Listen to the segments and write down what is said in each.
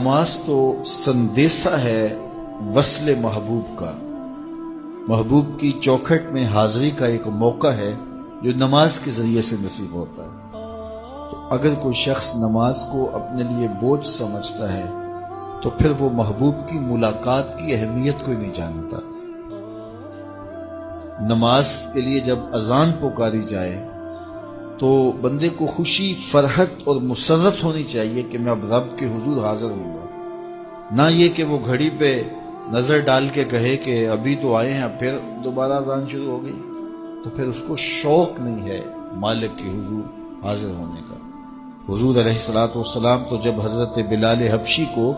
نماز تو سندیسہ ہے وصل محبوب کا، محبوب کی چوکھٹ میں حاضری کا ایک موقع ہے جو نماز کے ذریعے سے نصیب ہوتا ہے۔ تو اگر کوئی شخص نماز کو اپنے لیے بوجھ سمجھتا ہے تو پھر وہ محبوب کی ملاقات کی اہمیت کو ہی نہیں جانتا۔ نماز کے لیے جب اذان پکاری جائے تو بندے کو خوشی، فرحت اور مسرت ہونی چاہیے کہ میں اب رب کے حضور حاضر ہوں گا، نہ یہ کہ وہ گھڑی پہ نظر ڈال کے کہے کہ ابھی تو آئے ہیں پھر دوبارہ اذان شروع ہو گئی، تو پھر اس کو شوق نہیں ہے مالک کے حضور حاضر ہونے کا۔ حضور علیہ الصلوۃ والسلام تو جب حضرت بلال حبشی کو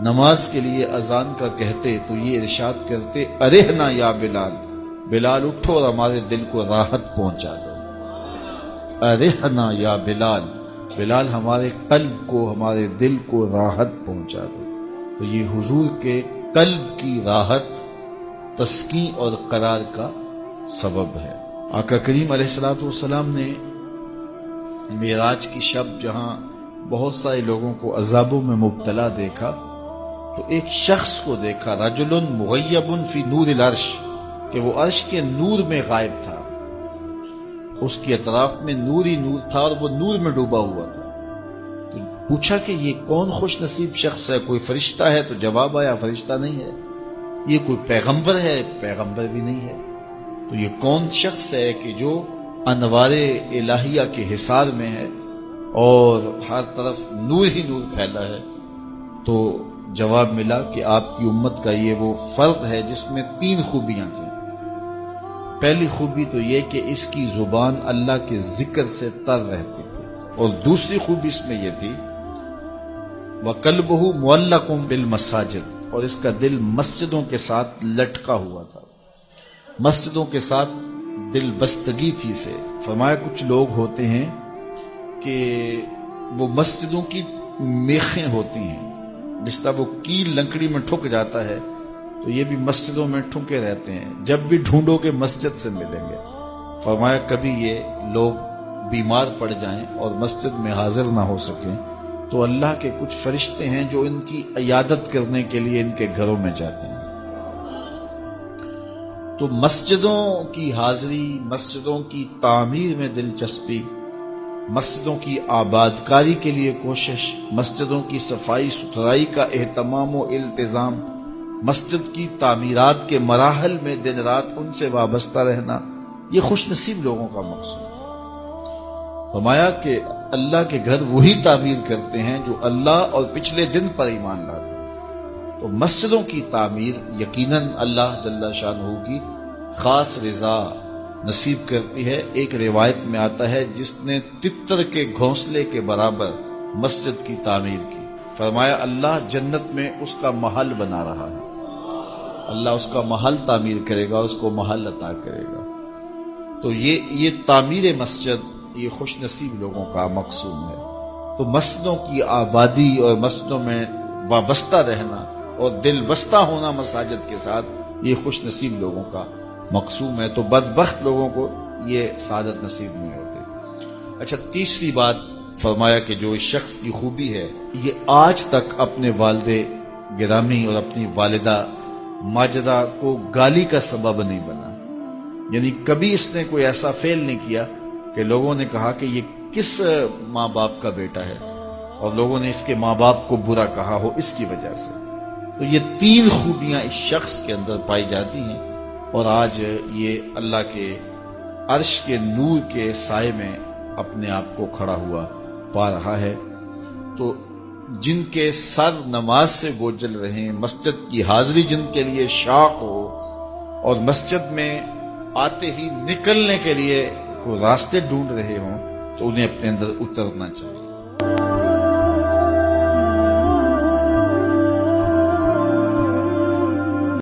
نماز کے لیے اذان کا کہتے تو یہ ارشاد کرتے، ارحنا یا بلال، بلال اٹھو اور ہمارے دل کو راحت پہنچا دو۔ ارحنا یا بلال، بلال ہمارے قلب کو، ہمارے دل کو راحت پہنچا دو۔ تو یہ حضور کے قلب کی راحت، تسکین اور قرار کا سبب ہے۔ آقا کریم علیہ الصلوۃ والسلام نے معراج کی شب جہاں بہت سارے لوگوں کو عذابوں میں مبتلا دیکھا تو ایک شخص کو دیکھا، رجل مغیب فی نور العرش، کہ وہ عرش کے نور میں غائب تھا، اس کے اطراف میں نور ہی نور تھا اور وہ نور میں ڈوبا ہوا تھا۔ تو پوچھا کہ یہ کون خوش نصیب شخص ہے، کوئی فرشتہ ہے؟ تو جواب آیا فرشتہ نہیں ہے، یہ کوئی پیغمبر ہے، پیغمبر بھی نہیں ہے، تو یہ کون شخص ہے کہ جو انوار الہیہ کے حصار میں ہے اور ہر طرف نور ہی نور پھیلا ہے؟ تو جواب ملا کہ آپ کی امت کا یہ وہ فرد ہے جس میں 3 خوبیاں تھیں۔ پہلی خوبی تو یہ کہ اس کی زبان اللہ کے ذکر سے تر رہتی تھی، اور دوسری خوبی اس میں یہ تھی وَقَلْبُهُ مُعَلَّقٌ بِالْمَسَاجِدِ، اور اس کا دل مسجدوں کے ساتھ لٹکا ہوا تھا، مسجدوں کے ساتھ دل بستگی تھی سے۔ فرمایا کچھ لوگ ہوتے ہیں کہ وہ مسجدوں کی میخیں ہوتی ہیں، جس طرح وہ کیل لکڑی میں ٹھک جاتا ہے تو یہ بھی مسجدوں میں ٹھکے رہتے ہیں، جب بھی ڈھونڈو کہ مسجد سے ملیں گے۔ فرمایا کبھی یہ لوگ بیمار پڑ جائیں اور مسجد میں حاضر نہ ہو سکیں تو اللہ کے کچھ فرشتے ہیں جو ان کی عیادت کرنے کے لیے ان کے گھروں میں جاتے ہیں۔ تو مسجدوں کی حاضری، مسجدوں کی تعمیر میں دلچسپی، مسجدوں کی آباد کاری کے لیے کوشش، مسجدوں کی صفائی ستھرائی کا اہتمام و التزام، مسجد کی تعمیرات کے مراحل میں دن رات ان سے وابستہ رہنا، یہ خوش نصیب لوگوں کا مقصود ہے۔ فرمایا کہ اللہ کے گھر وہی تعمیر کرتے ہیں جو اللہ اور پچھلے دن پر ایمان لاتے ہیں۔ تو مسجدوں کی تعمیر یقیناً اللہ جل شانہ کی خاص رضا نصیب کرتی ہے۔ ایک روایت میں آتا ہے جس نے تتر کے گھونسلے کے برابر مسجد کی تعمیر کی، فرمایا اللہ جنت میں اس کا محل بنا رہا ہے، اللہ اس کا محل تعمیر کرے گا، اس کو محل عطا کرے گا۔ تو یہ تعمیر مسجد یہ خوش نصیب لوگوں کا مقصود ہے۔ تو مسجدوں کی آبادی اور مسجدوں میں وابستہ رہنا اور دل بستہ ہونا مساجد کے ساتھ، یہ خوش نصیب لوگوں کا مقصود ہے۔ تو بدبخت لوگوں کو یہ سعادت نصیب نہیں ہوتی۔ اچھا، تیسری بات فرمایا کہ جو اس شخص کی خوبی ہے یہ آج تک اپنے والد گرامی اور اپنی والدہ ماجدہ کو گالی کا سبب نہیں بنا، یعنی کبھی اس نے کوئی ایسا فعل نہیں کیا کہ لوگوں نے کہا کہ یہ کس ماں باپ کا بیٹا ہے اور لوگوں نے اس کے ماں باپ کو برا کہا ہو اس کی وجہ سے۔ تو یہ 3 خوبیاں اس شخص کے اندر پائی جاتی ہیں اور آج یہ اللہ کے عرش کے نور کے سائے میں اپنے آپ کو کھڑا ہوا پا رہا ہے۔ تو جن کے سر نماز سے بوجھل رہیں، مسجد کی حاضری جن کے لیے شوق ہو اور مسجد میں آتے ہی نکلنے کے لیے کوئی راستے ڈھونڈ رہے ہوں تو انہیں اپنے اندر اترنا چاہیے۔